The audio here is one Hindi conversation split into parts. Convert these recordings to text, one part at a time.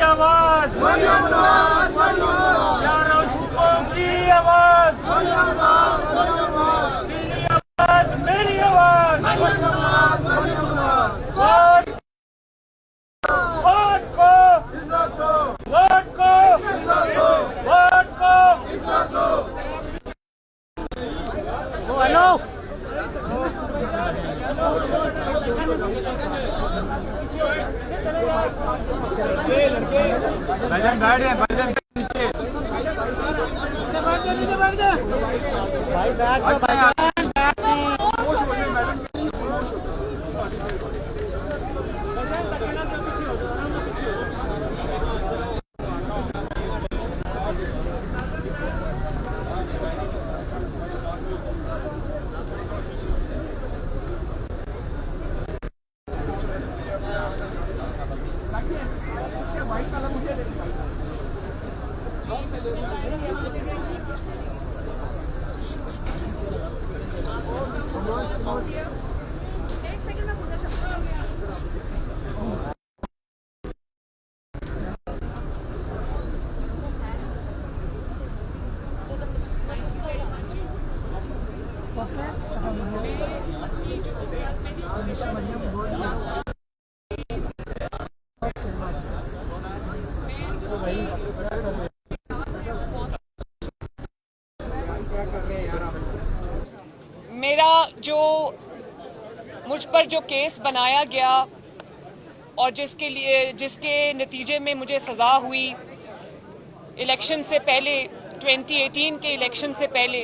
आवाज, चारों सूबों की आवाज, मेरी आवाज, मेरी आवाज। वोट को, वोट को, वोट को। हेलो, भजन गाड़ी है, भजन भाई बैठ जाओ, भाई मेरा जो मुझ पर जो केस बनाया गया और जिसके नतीजे में मुझे सज़ा हुई इलेक्शन से पहले, 2018 के इलेक्शन से पहले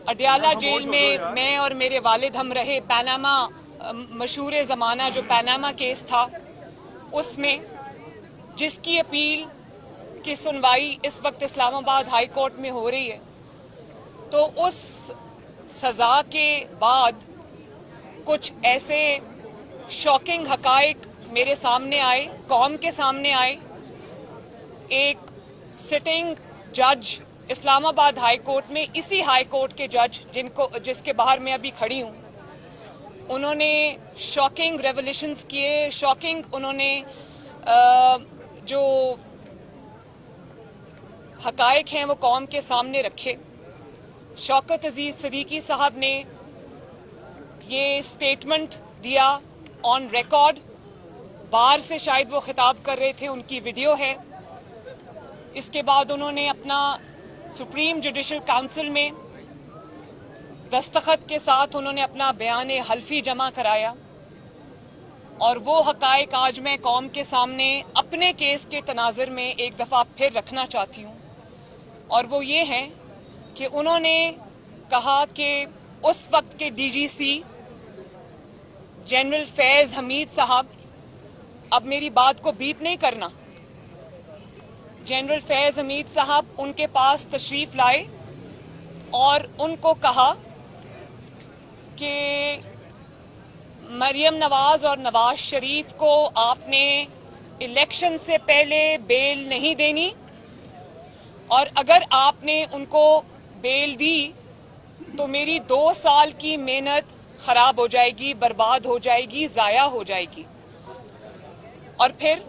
अडयाला जेल में मैं और मेरे वालिद हम रहे। पनामा, मशहूर ज़माना जो पनामा केस था, उसमें जिसकी अपील की सुनवाई इस वक्त इस्लामाबाद हाई कोर्ट में हो रही है, तो उस सज़ा के बाद कुछ ऐसे शॉकिंग हकाइक मेरे सामने आए, कौम के सामने आए। एक सिटिंग जज इस्लामाबाद हाई कोर्ट में, इसी हाई कोर्ट के जज जिसके बाहर मैं अभी खड़ी हूँ, उन्होंने शॉकिंग रेवोल्यूशंस किए, शॉकिंग उन्होंने जो हकाइक हैं वो कौम के सामने रखे। शौकत अजीज सदीकी साहब ने ये स्टेटमेंट दिया ऑन रिकॉर्ड, बाहर से शायद वो खिताब कर रहे थे, उनकी वीडियो है। इसके बाद उन्होंने अपना सुप्रीम जुडिशल काउंसिल में दस्तखत के साथ उन्होंने अपना बयान हल्फी जमा कराया, और वो हकाइक आज मैं कौम के सामने अपने केस के तनाज़ुर में एक दफ़ा फिर रखना चाहती हूँ। और वो ये हैं कि उन्होंने कहा कि उस वक्त के डीजीसी जनरल फैज हमीद साहब, अब मेरी बात को बीप नहीं करना, जनरल फैज हमीद साहब उनके पास तशरीफ लाए और उनको कहा कि मरियम नवाज और नवाज शरीफ को आपने इलेक्शन से पहले बेल नहीं देनी, और अगर आपने उनको बेल दी तो मेरी 2 साल की मेहनत खराब हो जाएगी, बर्बाद हो जाएगी, जाया हो जाएगी। और फिर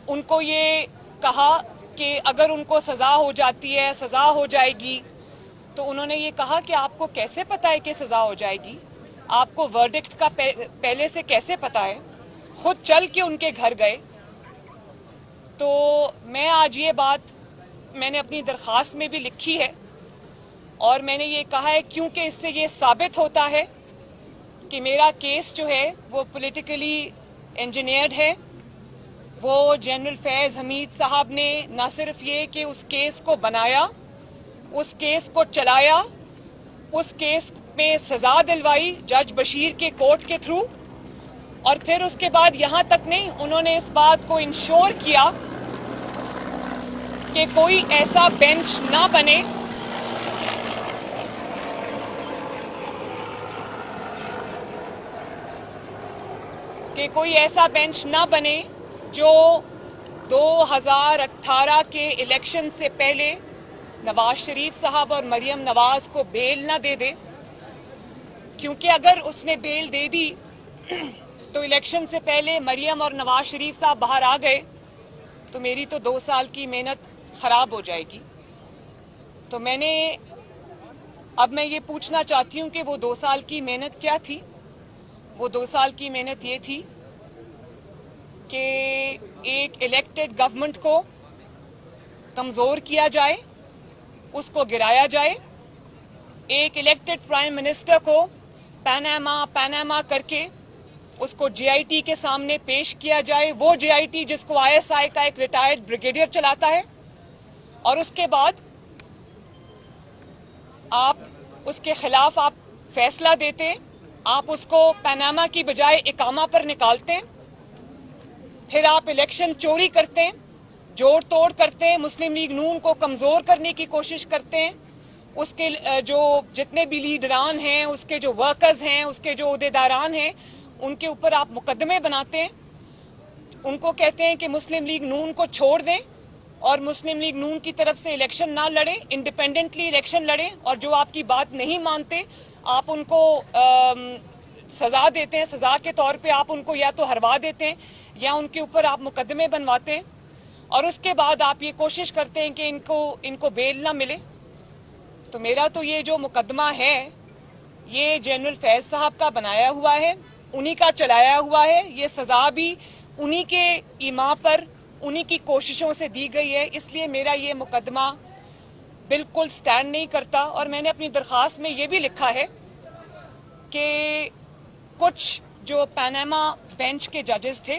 उनको ये कहा कि अगर उनको सजा हो जाती है, सजा हो जाएगी, तो उन्होंने ये कहा कि आपको कैसे पता है कि सजा हो जाएगी, आपको वर्डिक्ट का पहले से कैसे पता है? खुद चल के उनके घर गए। तो मैं आज ये बात मैंने अपनी दरखास्त में भी लिखी है, और मैंने ये कहा है क्योंकि इससे ये साबित होता है कि मेरा केस जो है वो पॉलिटिकली इंजीनियर्ड है। वो जनरल फैज हमीद साहब ने न सिर्फ ये कि उस केस को बनाया, उस केस को चलाया, उस केस में सजा दिलवाई जज बशीर के कोर्ट के थ्रू, और फिर उसके बाद यहां तक नहीं, उन्होंने इस बात को इंश्योर किया कि कोई ऐसा बेंच ना बने जो 2018 के इलेक्शन से पहले नवाज शरीफ साहब और मरियम नवाज को बेल ना दे दे, क्योंकि अगर उसने बेल दे दी तो इलेक्शन से पहले मरियम और नवाज शरीफ साहब बाहर आ गए तो मेरी तो 2 साल की मेहनत खराब हो जाएगी। तो अब मैं ये पूछना चाहती हूँ कि वो 2 साल की मेहनत क्या थी। वो 2 साल की मेहनत ये थी कि एक इलेक्टेड गवर्नमेंट को कमजोर किया जाए, उसको गिराया जाए, एक इलेक्टेड प्राइम मिनिस्टर को पैनामा करके उसको जेआईटी के सामने पेश किया जाए, वो जेआईटी जिसको आईएसआई का एक रिटायर्ड ब्रिगेडियर चलाता है, और उसके बाद आप उसके खिलाफ आप फैसला देते, आप उसको पैनामा की बजाय इकामा पर निकालते, फिर आप इलेक्शन चोरी करते, जोड़ तोड़ करते, मुस्लिम लीग नून को कमजोर करने की कोशिश करते हैं, उसके जो जितने भी लीडरान हैं, उसके जो वर्कर्स हैं, उसके जो ओहदेदारान हैं, उनके ऊपर आप मुकदमे बनाते हैं, उनको कहते हैं कि मुस्लिम लीग नून को छोड़ दें और मुस्लिम लीग नून की तरफ से इलेक्शन ना लड़े, इंडिपेंडेंटली इलेक्शन लड़े, और जो आपकी बात नहीं मानते आप उनको सजा देते हैं, सजा के तौर पे आप उनको या तो हरवा देते हैं या उनके ऊपर आप मुकदमे बनवाते हैं, और उसके बाद आप ये कोशिश करते हैं कि इनको बेल ना मिले। तो मेरा तो ये जो मुकदमा है ये जनरल फैज साहब का बनाया हुआ है, उन्हीं का चलाया हुआ है, ये सजा भी उन्हीं के ईमा पर, उन्हीं की कोशिशों से दी गई है, इसलिए मेरा ये मुकदमा बिल्कुल स्टैंड नहीं करता। और मैंने अपनी दरखास्त में ये भी लिखा है कि कुछ जो पैनामा बेंच के जजेस थे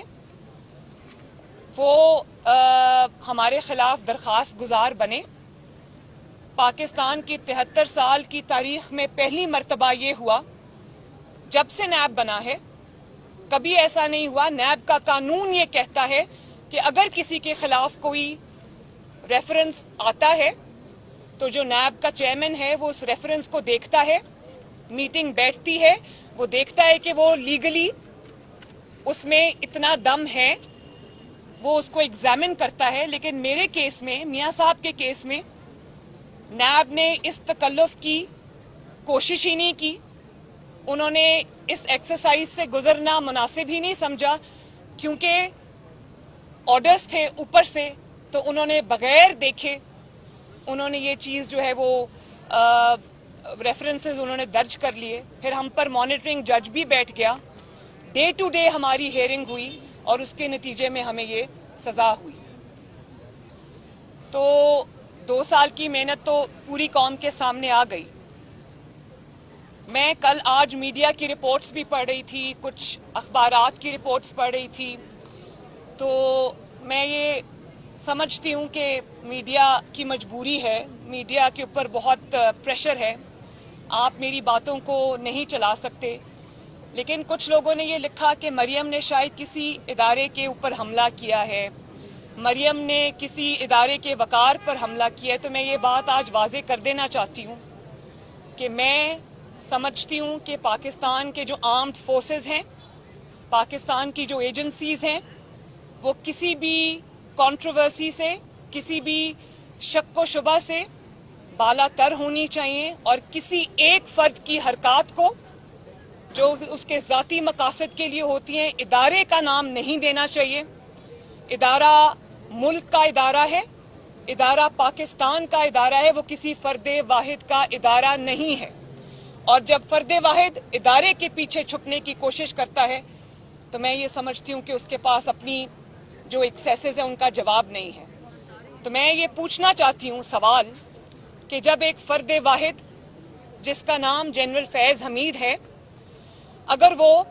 वो हमारे खिलाफ दरखास्त गुजार बने। पाकिस्तान की 73 साल की तारीख में पहली मर्तबा ये हुआ, जब से नैब बना है कभी ऐसा नहीं हुआ। नैब का कानून ये कहता है कि अगर किसी के खिलाफ कोई रेफरेंस आता है तो जो नैब का चेयरमैन है वो उस रेफरेंस को देखता है, मीटिंग बैठती है, वो देखता है कि वो लीगली उसमें इतना दम है, वो उसको एग्जामिन करता है। लेकिन मेरे केस में, मियां साहब के केस में, नैब ने इस तकल्लुफ की कोशिश ही नहीं की, उन्होंने इस एक्सरसाइज से गुजरना मुनासिब ही नहीं समझा, क्योंकि ऑर्डर्स थे ऊपर से, तो उन्होंने बगैर देखे उन्होंने ये चीज जो है वो रेफरेंसेस उन्होंने दर्ज कर लिए। फिर हम पर मॉनिटरिंग जज भी बैठ गया, डे टू डे हमारी हियरिंग हुई और उसके नतीजे में हमें ये सजा हुई। तो 2 साल की मेहनत तो पूरी कौम के सामने आ गई। मैं कल आज मीडिया की रिपोर्ट्स भी पढ़ रही थी, कुछ अखबारात की रिपोर्ट्स पढ़ रही थी, तो मैं ये समझती हूँ कि मीडिया की मजबूरी है, मीडिया के ऊपर बहुत प्रेशर है, आप मेरी बातों को नहीं चला सकते। लेकिन कुछ लोगों ने ये लिखा कि मरियम ने शायद किसी इदारे के ऊपर हमला किया है, मरियम ने किसी इदारे के वकार पर हमला किया है। तो मैं ये बात आज वाजे कर देना चाहती हूँ कि मैं समझती हूँ कि पाकिस्तान के जो आर्म्ड फोर्सेस हैं, पाकिस्तान की जो एजेंसीज हैं, वो किसी भी कंट्रोवर्सी से, किसी भी शक व शुबा से बालातर होनी चाहिए, और किसी एक फर्द की हरकत को जो उसके जाती मकासद के लिए होती हैं, इदारे का नाम नहीं देना चाहिए। इदारा मुल्क का इदारा है, इदारा पाकिस्तान का इदारा है, वो किसी फर्दे वाहिद का इदारा नहीं है। और जब फर्दे वाहिद इदारे के पीछे छुपने की कोशिश करता है तो मैं ये समझती हूँ कि उसके पास अपनी जो एक्सेसेस है उनका जवाब नहीं है। तो मैं ये पूछना चाहती हूँ सवाल कि जब एक फर्दे वाहिद जिसका नाम जनरल फैज हमीद है, अगर वो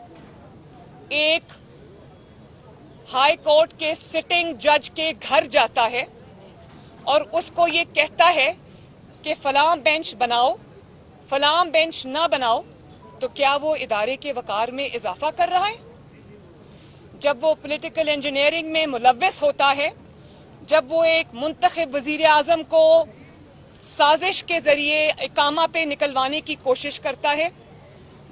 एक हाई कोर्ट के सिटिंग जज के घर जाता है और उसको ये कहता है कि फलां बेंच बनाओ, फलां बेंच ना बनाओ, तो क्या वो इदारे के वकार में इजाफा कर रहा है? जब वो पॉलिटिकल इंजीनियरिंग में मुलव्वस होता है, जब वो एक मुंतखब वजीर आजम को साजिश के जरिए इकामा पे निकलवाने की कोशिश करता है,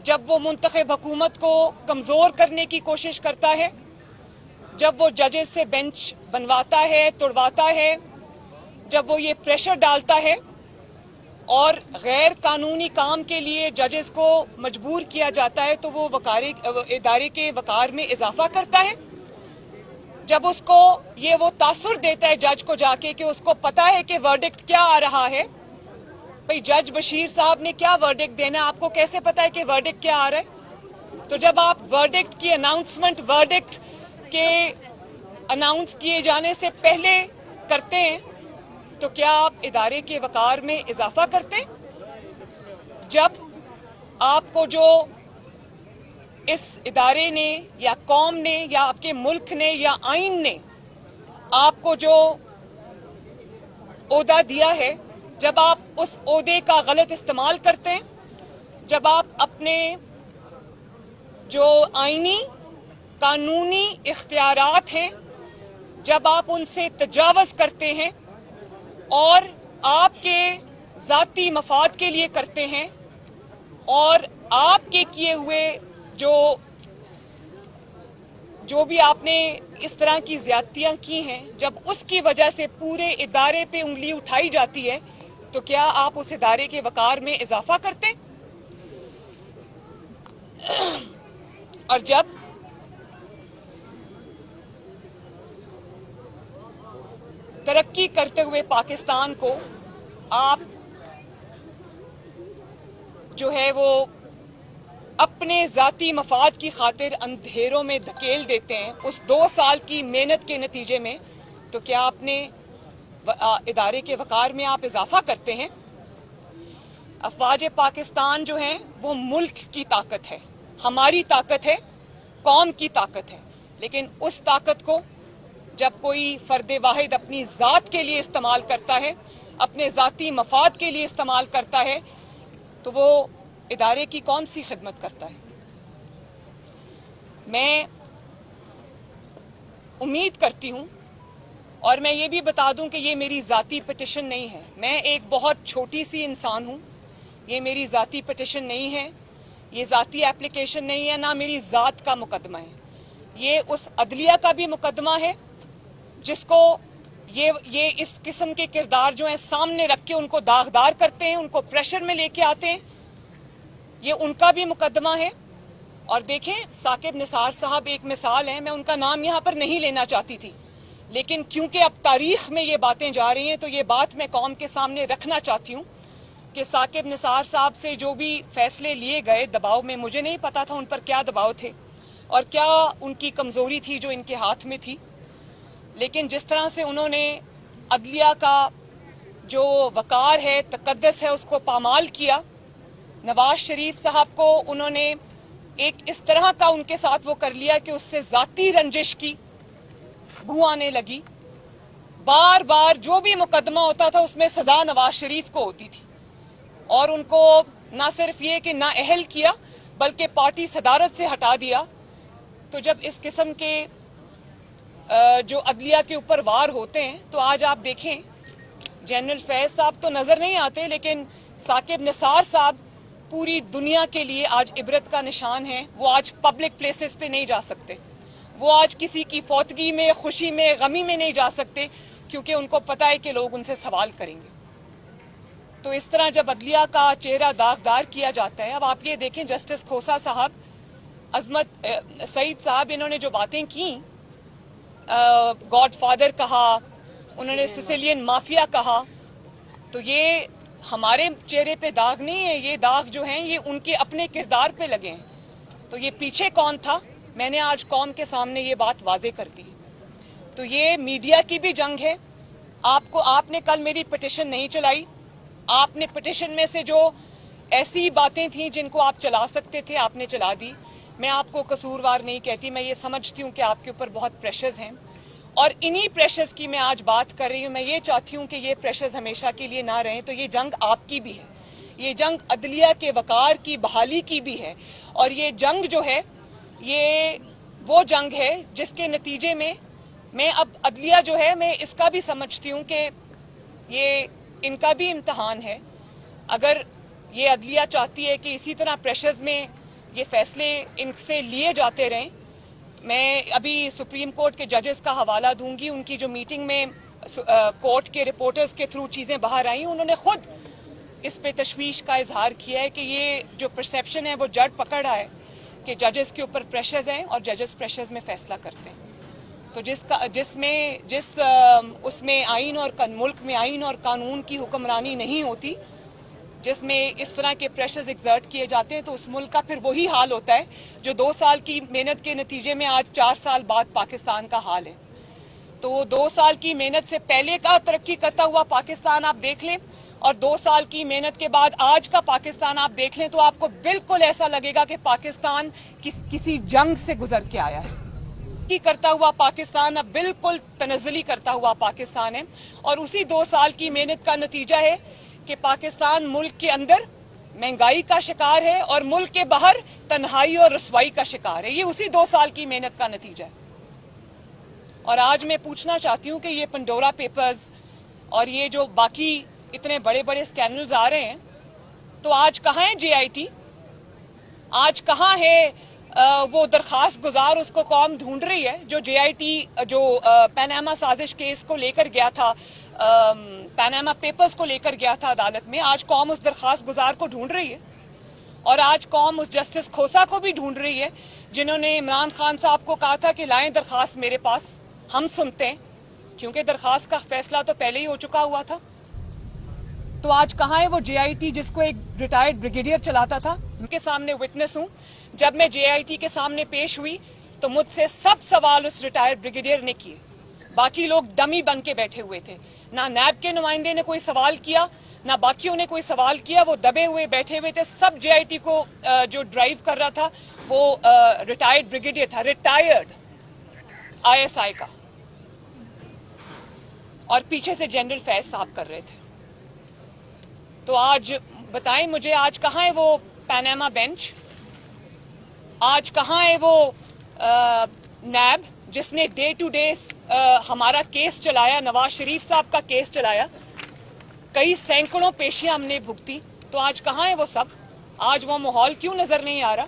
जब वो मुंतखब हुकूमत को कमजोर करने की कोशिश करता है, जब वो जजेस से बेंच बनवाता है, तोड़वाता है, जब वो ये प्रेशर डालता है और गैर कानूनी काम के लिए जजेस को मजबूर किया जाता है तो वो इदारे के वकार में इजाफा करता है। जब उसको ये वो तासुर देता है जज को जाके कि उसको पता है कि वर्डिक्ट क्या आ रहा है। भाई जज बशीर साहब ने क्या वर्डिक्ट देना है, आपको कैसे पता है कि वर्डिक्ट क्या आ रहा है? तो जब आप वर्डिक्ट की अनाउंसमेंट वर्डिक्ट के अनाउंस किए जाने से पहले करते हैं तो क्या आप इदारे के वकार में इजाफा करते हैं? जब आपको जो इस इदारे ने या कौम ने या आपके मुल्क ने या आइन ने आपको जो ओहदा दिया है, जब आप उस ओहदे का गलत इस्तेमाल करते हैं, जब आप अपने जो आईनी कानूनी इख्तियारात हैं, जब आप उनसे तजावज़ करते हैं और आपके जाती मफाद के लिए करते हैं और आपके किए हुए जो भी आपने इस तरह की ज्यादतियां की हैं, जब उसकी वजह से पूरे इदारे पे उंगली उठाई जाती है तो क्या आप उस इदारे के वकार में इजाफा करते हैं? और जब तरक्की करते हुए पाकिस्तान को आप जो है वो अपने जाती मफाद की खातिर अंधेरों में धकेल देते हैं उस 2 साल की मेहनत के नतीजे में, तो क्या अपने इदारे के वकार में आप इजाफा करते हैं? अफवाज पाकिस्तान जो है वो मुल्क की ताकत है, हमारी ताकत है, कौम की ताकत है। लेकिन उस ताकत को जब कोई फर्द वाहिद अपनी जात के लिए इस्तेमाल करता है, अपने जाती मफाद के लिए इस्तेमाल करता है, तो वो इदारे की कौन सी खिदमत करता है? मैं उम्मीद करती हूं और मैं ये भी बता दूं कि ये मेरी जाती पिटिशन नहीं है। मैं एक बहुत छोटी सी इंसान हूं, ये मेरी जाती पिटिशन नहीं है, ये जाती एप्लीकेशन नहीं है, ना मेरी जात का मुकदमा है। ये उस अदलिया का भी मुकदमा है जिसको ये इस किस्म के किरदार जो है सामने रख के उनको दागदार करते हैं, उनको प्रेशर में लेके आते हैं, ये उनका भी मुकदमा है। और देखें, साकिब निसार साहब एक मिसाल है, मैं उनका नाम यहाँ पर नहीं लेना चाहती थी, लेकिन क्योंकि अब तारीख में ये बातें जा रही हैं तो ये बात मैं कौम के सामने रखना चाहती हूँ कि साकिब निसार साहब से जो भी फैसले लिए गए दबाव में, मुझे नहीं पता था उन पर क्या दबाव थे और क्या उनकी कमजोरी थी जो इनके हाथ में थी, लेकिन जिस तरह से उन्होंने अदलिया का जो वकार है, तकद्दस है, उसको पामाल किया। नवाज शरीफ साहब को उन्होंने एक इस तरह का उनके साथ वो कर लिया कि उससे जाती रंजिश की बू आने लगी। बार बार जो भी मुकदमा होता था उसमें सजा नवाज शरीफ को होती थी और उनको ना सिर्फ ये कि ना अहल किया बल्कि पार्टी सदारत से हटा दिया। तो जब इस किस्म के जो अदलिया के ऊपर वार होते हैं तो आज आप देखें, जनरल फैज साहब तो नजर नहीं आते, लेकिन साकिब निसार साहब पूरी दुनिया के लिए आज इबरत का निशान है। वो आज पब्लिक प्लेसेस पे नहीं जा सकते, वो आज किसी की फौतगी में, खुशी में, गमी में नहीं जा सकते क्योंकि उनको पता है कि लोग उनसे सवाल करेंगे। तो इस तरह जब अदलिया का चेहरा दागदार किया जाता है, अब आप ये देखें, जस्टिस खोसा साहब, अजमत सईद साहब, इन्होंने जो बातें की, गॉडफादर कहा, उन्होंने सिसिलियन माफिया कहा, तो ये हमारे चेहरे पे दाग नहीं है, ये दाग जो हैं ये उनके अपने किरदार पे लगे हैं। तो ये पीछे कौन था, मैंने आज कौम के सामने ये बात वाजे कर दी। तो ये मीडिया की भी जंग है। आपने कल मेरी पिटिशन नहीं चलाई, आपने पिटिशन में से जो ऐसी बातें थी जिनको आप चला सकते थे आपने चला दी। मैं आपको कसूरवार नहीं कहती, मैं ये समझती हूँ कि आपके ऊपर बहुत प्रेशर्स हैं और इन्हीं प्रेशर्स की मैं आज बात कर रही हूँ। मैं ये चाहती हूँ कि ये प्रेशर्स हमेशा के लिए ना रहें। तो ये जंग आपकी भी है, ये जंग अदलिया के वकार की बहाली की भी है और ये जंग जो है ये वो जंग है जिसके नतीजे में मैं अब अदलिया जो है मैं इसका भी समझती हूँ कि ये इनका भी इम्तहान है। अगर ये अदलिया चाहती है कि इसी तरह प्रेशर्स में ये फैसले इनसे लिए जाते रहें, मैं अभी सुप्रीम कोर्ट के जजेस का हवाला दूंगी। उनकी जो मीटिंग में कोर्ट के रिपोर्टर्स के थ्रू चीजें बाहर आई, उन्होंने खुद इस पे तशवीश का इजहार किया है कि ये जो परसेप्शन है वो जड़ पकड़ रहा है कि जजेस के ऊपर प्रेशर्स हैं और जजेस प्रेशर्स में फैसला करते हैं। तो उसमें आइन और मुल्क में आइन और कानून की हुक्मरानी नहीं होती, जिसमें इस तरह के प्रेशर्स एग्जर्ट किए जाते हैं, तो उस मुल्क का फिर वही हाल होता है जो 2 साल की मेहनत के नतीजे में आज 4 साल बाद पाकिस्तान का हाल है। तो 2 साल की मेहनत से पहले का तरक्की करता हुआ पाकिस्तान आप देख लें और 2 साल की मेहनत के बाद आज का पाकिस्तान आप देख लें तो आपको बिल्कुल ऐसा लगेगा कि पाकिस्तान किसी जंग से गुजर के आया है। की करता हुआ पाकिस्तान अब बिल्कुल तनज़्ज़ुली करता हुआ पाकिस्तान है और उसी 2 साल की मेहनत का नतीजा है कि पाकिस्तान मुल्क के अंदर महंगाई का शिकार है और मुल्क के बाहर तन्हाई और रसवाई का शिकार है। ये उसी 2 साल की मेहनत का नतीजा है। और आज मैं पूछना चाहती हूँ कि ये पेंडोरा पेपर्स और ये जो बाकी इतने बड़े बड़े स्कैंडल्स आ रहे हैं, तो आज कहाँ है JIT? आज कहाँ है वो दरखास्त गुजार? उसको कौम ढूंढ रही है। जो JIT जो पैनामा साजिश केस को लेकर गया था, पैनामा पेपर्स को लेकर गया था अदालत में, आज कौम उस दरखास्त गुजार को ढूंढ रही है और आज कौम उस जस्टिस खोसा को भी ढूंढ रही है जिन्होंने इमरान खान साहब को कहा था कि लाएं दरखास्त मेरे पास, हम सुनते हैं, क्योंकि दरखास्त का फैसला तो पहले ही हो चुका हुआ था। तो आज कहाँ है वो JIT जिसको एक रिटायर्ड ब्रिगेडियर चलाता था? उनके सामने विटनेस हूं। जब मैं JIT के सामने पेश हुई तो मुझसे सब सवाल उस रिटायर्ड ब्रिगेडियर ने किए, बाकी लोग डमी बन के बैठे हुए थे। ना नैब के नुमाइंदे ने कोई सवाल किया, ना बाकियों ने कोई सवाल किया, वो दबे हुए बैठे हुए थे। सब JIT को जो ड्राइव कर रहा था वो रिटायर्ड ब्रिगेडियर था, रिटायर्ड ISI का, और पीछे से जनरल फैज साहब कर रहे थे। तो आज बताएं मुझे, आज कहाँ है वो पैनामा बेंच? आज कहाँ है वो नैब जिसने डे टू डे हमारा केस चलाया, नवाज शरीफ साहब का केस चलाया, कई सैकड़ों पेशियां हमने भुगती? तो आज कहाँ है वो सब? आज वो माहौल क्यों नजर नहीं आ रहा?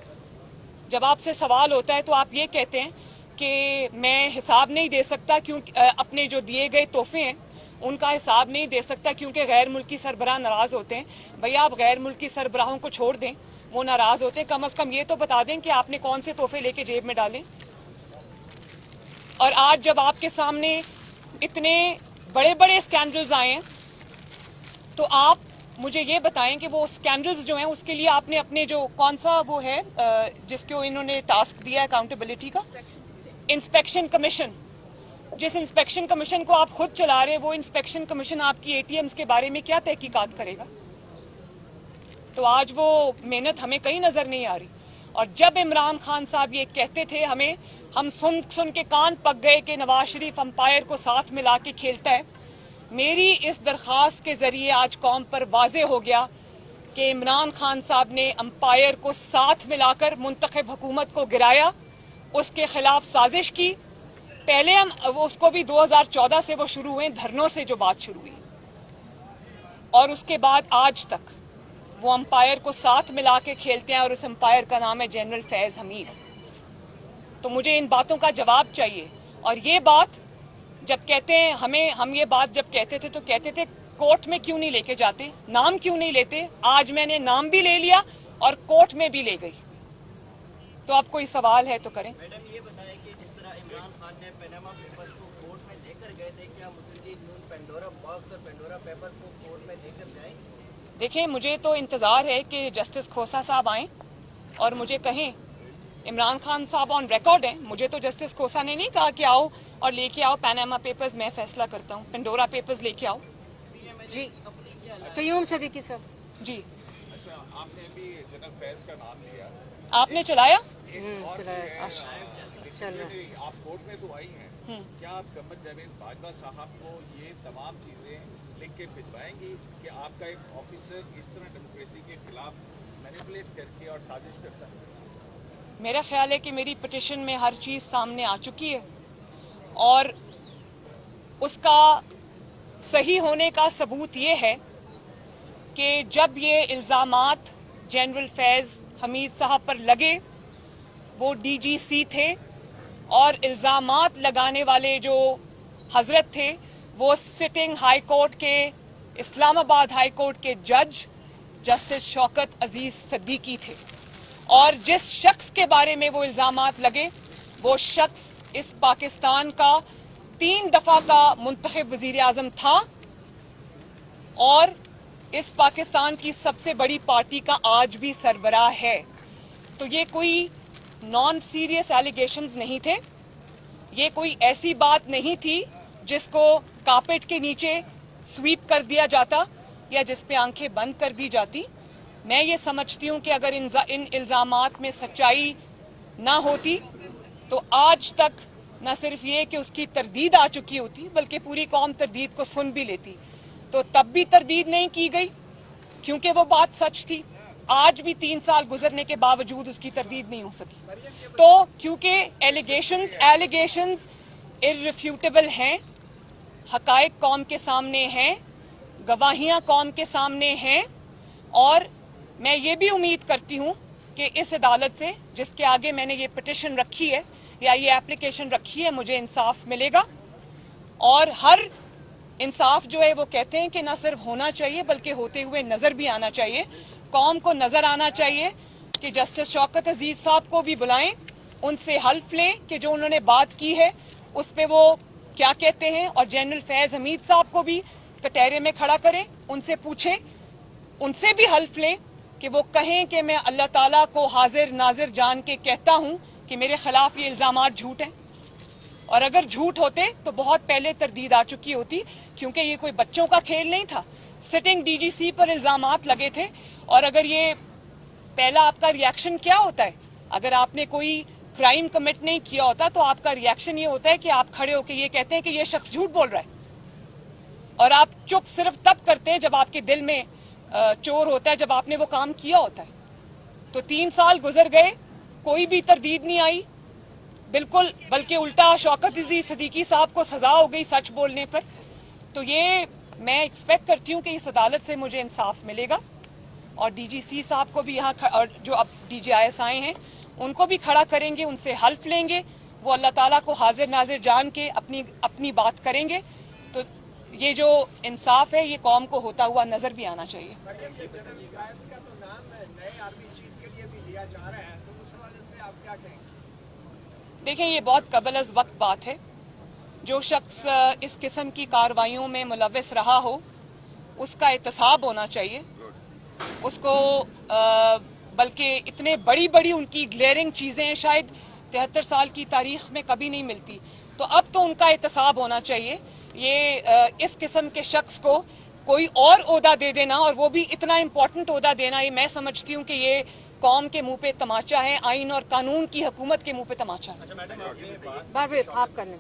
जब आपसे सवाल होता है तो आप ये कहते हैं कि मैं हिसाब नहीं दे सकता, क्योंकि अपने जो दिए गए तोहफे हैं उनका हिसाब नहीं दे सकता क्योंकि गैर मुल्की सरबराह नाराज होते हैं। भैया आप गैर मुल्की सरबराहों को छोड़ दें, वो नाराज होते हैं, कम से कम ये तो बता दें कि आपने कौन से तोहफे लेके जेब में डाले। और आज जब आपके सामने इतने बड़े बड़े स्कैंडल्स आए हैं तो आप मुझे ये बताएं कि वो स्कैंडल्स जो हैं उसके लिए आपने अपने जो कौन सा वो है जिसको इन्होंने टास्क दिया अकाउंटेबिलिटी का, इंस्पेक्शन कमीशन, जिस इंस्पेक्शन कमीशन को आप खुद चला रहे हैं, वो इंस्पेक्शन कमीशन आपकी ATMs के बारे में क्या तहकीकात करेगा? तो आज वो मेहनत हमें कहीं नजर नहीं आ रही। और जब इमरान खान साहब ये कहते थे, हम सुन के कान पक गए कि नवाज शरीफ अंपायर को साथ मिला के खेलता है। मेरी इस दरखास्त के जरिए आज कौम पर वाजे हो गया कि इमरान खान साहब ने अंपायर को साथ मिलाकर मुंतखब हुकूमत को गिराया, उसके खिलाफ साजिश की। पहले उसको भी 2014 से वो शुरू हुए, धरनों से जो बात शुरू हुई, और उसके बाद आज तक वो अंपायर को साथ मिला के खेलते हैं और उस अंपायर का नाम है जनरल फैज हमीद। तो मुझे इन बातों का जवाब चाहिए। और ये बात जब कहते हैं हम ये बात जब कहते थे तो कहते थे कोर्ट में क्यों नहीं लेके जाते, नाम क्यों नहीं लेते? आज मैंने नाम भी ले लिया और कोर्ट में भी ले गई। तो आप कोई सवाल है तो करें। मैडम ये बताएं कि जिस तरह इमरान खान ने पैनामा पेपर्स को कोर्ट में लेकर गए थे, क्या मुस्लिम लीग नून पेंडोरा बॉक्स और पेंडोरा पेपर्स को कोर्ट में लेकर जाएंगे? देखिए, मुझे तो इंतजार है कि जस्टिस खोसा साहब आएं और मुझे कहें। इमरान खान साहब ऑन रिकॉर्ड हैं, मुझे तो जस्टिस खोसा ने नहीं कहा कि आओ और लेके आओ पैनामा पेपर्स, मैं फैसला करता हूँ, पेंडोरा पेपर्स लेके आओ। जी कयूम सदीकी साहब जी। अच्छा, आपने भी जनरल फैज का नाम लिया, आपने चलाया? आप कोर्ट में तो आई हैं, क्या आप कमर जावेद बाजवा साहब को ये तमाम चीजें लिख के भिजवाएंगी कि आपका एक ऑफिसर इस तरह डेमोक्रेसी के खिलाफ मैनिपुलेट करके और साजिश करता है? मेरा ख्याल है कि मेरी पिटिशन में हर चीज सामने आ चुकी है और उसका सही होने का सबूत ये है कि जब ये इल्जामात जनरल फैज हमीद साहब पर लगे, वो DGC थे और इल्जामात लगाने वाले जो हजरत थे वो सिटिंग हाई कोर्ट के, इस्लामाबाद हाई कोर्ट के जज जस्टिस शौकत अजीज सिद्दीकी थे और जिस शख्स के बारे में वो इल्जामात लगे वो शख्स इस पाकिस्तान का 3 दफा का मुंतखब वजीर आजम था और इस पाकिस्तान की सबसे बड़ी पार्टी का आज भी सरबराह है। तो ये कोई नॉन सीरियस एलिगेशंस नहीं थे, ये कोई ऐसी बात नहीं थी जिसको कारपेट के नीचे स्वीप कर दिया जाता या जिस पे आंखें बंद कर दी जाती। मैं ये समझती हूं कि अगर इन इल्जामात में सच्चाई ना होती तो आज तक न सिर्फ ये कि उसकी तरदीद आ चुकी होती बल्कि पूरी कौम तरदीद को सुन भी लेती। तो तब भी तरदीद नहीं की गई क्योंकि वो बात सच थी। आज भी 3 साल गुजरने के बावजूद उसकी तरदीद नहीं हो सकी। तो क्योंकि एलिगेशंस इररिफ्यूटेबल हैं, हकायक कौम के सामने हैं, गवाहियां कौम के सामने हैं और मैं ये भी उम्मीद करती हूं कि इस अदालत से जिसके आगे मैंने ये पिटिशन रखी है या ये एप्लीकेशन रखी है मुझे इंसाफ मिलेगा। और हर इंसाफ जो है वो कहते हैं कि ना सिर्फ होना चाहिए बल्कि होते हुए नजर भी आना चाहिए। कौम को नजर आना चाहिए कि जस्टिस शौकत अजीज साहब को भी बुलाएं, उनसे हल्फ लें कि जो उन्होंने बात की है उस पे वो क्या कहते हैं और जनरल फैज हमीद साहब को भी कटहरे में खड़ा करें, उनसे पूछें, उनसे भी हल्फ लें कि वो कहें कि मैं अल्लाह ताला को हाजिर नाजिर जान के कहता हूं कि मेरे खिलाफ ये इल्जामात झूठ हैं। और अगर झूठ होते तो बहुत पहले तरदीद आ चुकी होती क्योंकि ये कोई बच्चों का खेल नहीं था। सिटिंग डीजीसी पर इल्जामात लगे थे और अगर ये पहला आपका रिएक्शन क्या होता है, अगर आपने कोई क्राइम कमिट नहीं किया होता तो आपका रिएक्शन ये होता है कि आप खड़े होकर ये कहते हैं कि ये शख्स झूठ बोल रहा है और आप चुप सिर्फ तब करते हैं जब आपके दिल में चोर होता है, जब आपने वो काम किया होता है। तो 3 साल गुजर गए, कोई भी तरदीद नहीं आई बिल्कुल, बल्कि उल्टा शौकत अजीज सिद्दीकी साहब को सजा हो गई सच बोलने पर। तो ये मैं एक्सपेक्ट करती हूँ कि इस अदालत से मुझे इंसाफ मिलेगा और डीजीसी साहब को भी यहाँ और जो अब डीजीआईएस आए हैं उनको भी खड़ा करेंगे, उनसे हल्फ लेंगे, वो अल्लाह ताला को हाजिर नाजिर जान के अपनी बात करेंगे। तो ये जो इंसाफ है ये कौम को होता हुआ नजर भी आना चाहिए। देखिए ये बहुत कबल अज़ वक्त बात है। जो शख्स इस किस्म की कार्रवाइयों में मुलव्वस रहा हो उसका एहतसाब होना चाहिए, उसको बल्कि इतने बड़ी उनकी ग्लेयरिंग चीजें शायद 73 साल की तारीख में कभी नहीं मिलती, तो अब तो उनका एहतसाब होना चाहिए। ये इस किस्म के शख्स को कोई और ओहदा दे देना और वो भी इतना इम्पोर्टेंट ओहदा देना, ये मैं समझती हूँ कि ये कौम के मुंह पे तमाचा है, आइन और कानून की हुकूमत के मुंह पे तमाचा है। बार बार आप कर लें।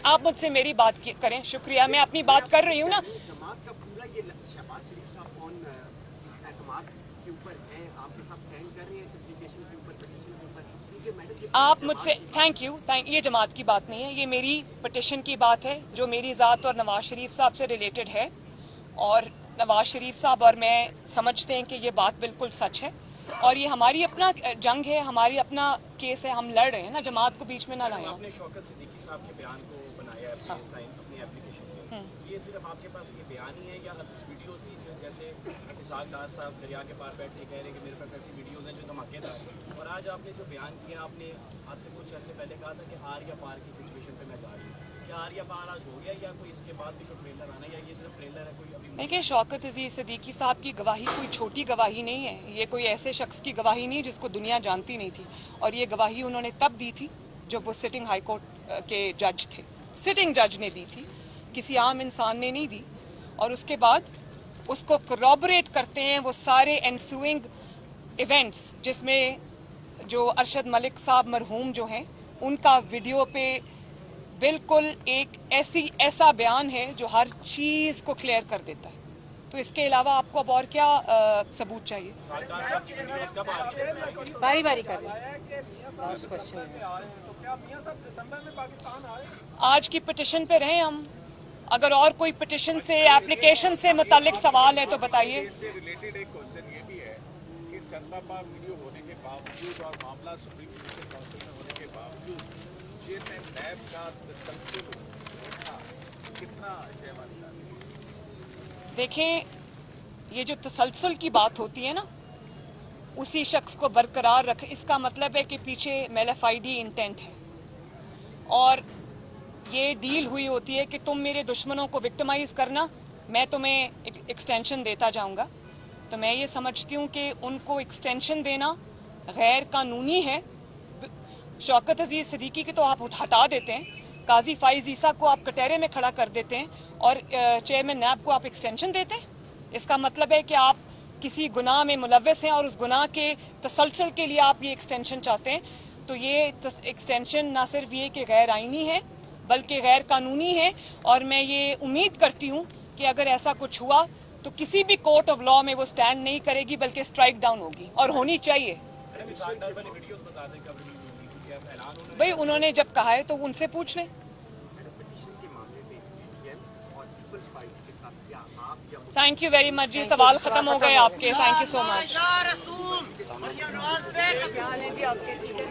आप मुझसे मेरी बात करें, शुक्रिया, मैं अपनी बात कर रही हूँ ना। आप मुझसे थैंक यू ये जमात की बात नहीं है, ये मेरी पिटिशन की बात है जो मेरी ज़ात और नवाज शरीफ साहब से रिलेटेड है और नवाज शरीफ साहब और मैं समझते हैं कि ये बात बिल्कुल सच है और ये हमारी अपना जंग है, हमारी अपना केस है, हम लड़ रहे हैं ना, जमात को बीच में ना लाएं। आपने शौकत सिद्दीकी साहब के बयान को बनाया है अपनी एप्लीकेशन में, ये सिर्फ आपके पास ये बयान ही है या कुछ वीडियोस थी जैसे इसाक डार साहब दरिया के पार बैठे कह रहे हैं कि मेरे पास ऐसी वीडियोस हैं जो धमाकेदार हैं, और आज आपने जो बयान किया आपने आज से कुछ अर्से पहले कहा था कि आर या पार की सिचुएशन पे मैं जा रही हूँ, क्या आर या पार आज हो गया या कोई इसके बाद भी कोई ट्रेलर आना या ये सिर्फ ट्रेलर है कोई अभी? देखिए शौकत अजीज सिद्दीकी साहब की गवाही कोई छोटी गवाही नहीं है, ये कोई ऐसे शख्स की गवाही नहीं जिसको दुनिया जानती नहीं थी और ये गवाही उन्होंने तब दी थी जब वो सिटिंग हाई कोर्ट के जज थे, सिटिंग जज ने दी थी, किसी आम इंसान ने नहीं दी। और उसके बाद उसको corroborate करते हैं वो सारे एनसुइंग इवेंट्स जिसमें जो अरशद मलिक साहब मरहूम जो हैं उनका वीडियो पे बिल्कुल एक ऐसा बयान है जो हर चीज को क्लियर कर देता है। तो इसके अलावा आपको अब और क्या सबूत चाहिए? बारी बारी कर लास्ट क्वेश्चन। आज की पिटिशन पे रहे हम, अगर और कोई पिटिशन से एप्लीकेशन से मुतालिक सवाल है तो बताइए। इससे रिलेटेड एक क्वेश्चन ये भी है कि सरतापा वीडियो होने के बावजूद और मामला सुप्रीम जुडिशियल काउंसिल में होने के बावजूद चेयरमैन नैब का तसलसल था, कितना अजय मानता है? देखें, ये जो तसलसल की बात होती है ना, उसी शख्स को बरकरार रख, इसका मतलब है कि पीछे मेलाफाइडी इंटेंट है और ये डील हुई होती है कि तुम मेरे दुश्मनों को विक्टिमाइज करना, मैं तुम्हें एक्सटेंशन देता जाऊंगा। तो मैं ये समझती हूँ कि उनको एक्सटेंशन देना गैर कानूनी है। शौकत अजीज सिद्दीकी को तो आप हटा देते हैं, काजी फाइज ईसा को आप कटहरे में खड़ा कर देते हैं और चेयरमैन नैब को आप एक्सटेंशन देते हैं। इसका मतलब है कि आप किसी गुनाह में मुलव्वस हैं और उस गुनाह के तसलसल के लिए आप ये एक्सटेंशन चाहते हैं। तो ये एक्सटेंशन ना सिर्फ ये कि गैर आईनी है बल्कि गैर कानूनी है और मैं ये उम्मीद करती हूँ कि अगर ऐसा कुछ हुआ तो किसी भी कोर्ट ऑफ लॉ में वो स्टैंड नहीं करेगी बल्कि स्ट्राइक डाउन होगी और होनी चाहिए। भाई उन्होंने जब कहा है तो उनसे पूछ लें। थैंक यू वेरी मच जी, सवाल खत्म हो गए आपके। Thank you so much. जी आपके ठीक है।